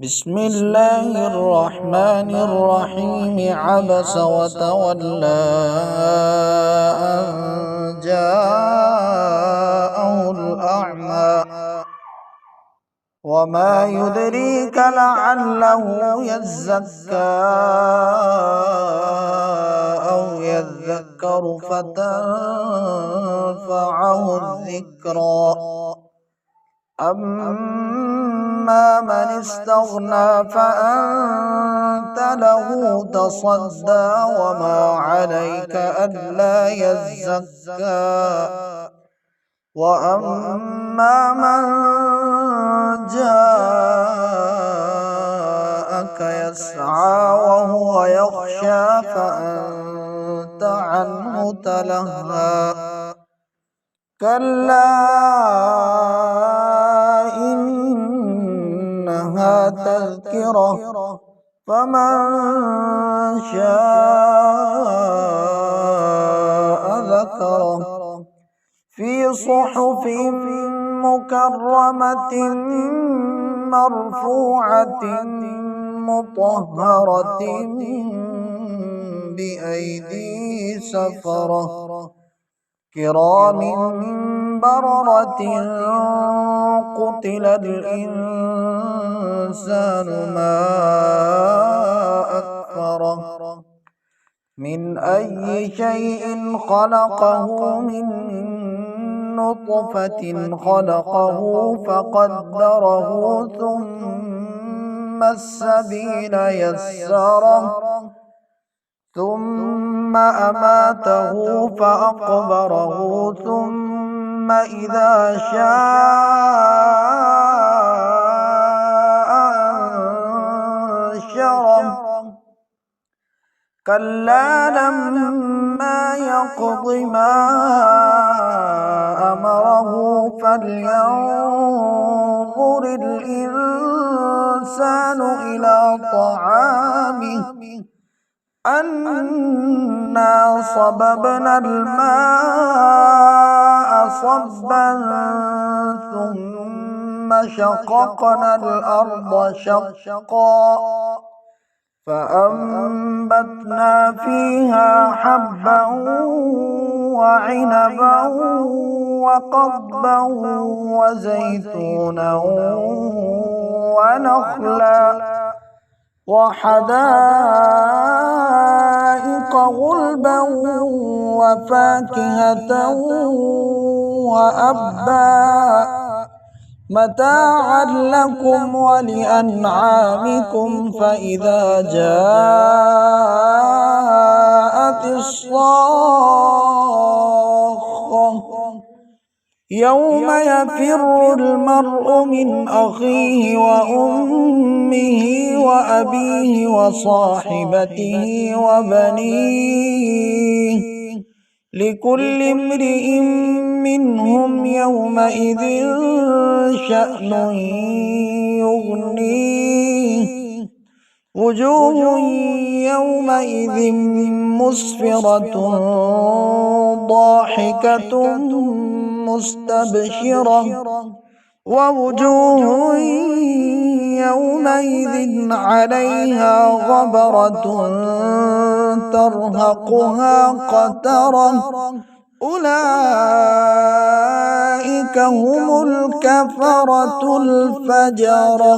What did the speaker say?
بسم الله الرحمن الرحيم. عبس وتولى أن جاءه الأعمى وما يدريك لعله يزكى أو يذكر فتنفعه الذكرى. أما من استغنى فأنت له تصدى وما عليك ألا يزكى. وأما من جاءك يسعى وهو يخشى فأنت عنه تلهى. كلا إنها تذكرة فمن شاء ذكره في صحف مكرمة مرفوعة مطهرة بأيدي سفرة كرام بررة. قتل الإنسان ما أكفره من أي شيء خلقه من نطفة خلقه فقدره ثم السبيل يسره ثم أماته فأقبره ثم إذا شاء أنشره. كلا لما يقض ما أمره فلينظر الإنسان إلى طعامه أنا صببنا الماء صبا ثم شققنا الأرض شقا فأنبتنا فيها حبا وعنبا وقضبا وزيتونا ونخلا وحدائق غلبا وفاكهة وأبا متاعا لكم ولأنعامكم. فإذا جاءت الصاخة يوم يفر المرء من أخيه وأمه وأبيه وصاحبته وبنيه لكل امرئ منهم يومئذ شأن يغنيه. وجوه يومئذ مسفرة ضاحكة مستبشرة ووجوه يومئذ عليها غبرة ترهقها قترة أولئك هم الكفرة الفجرة.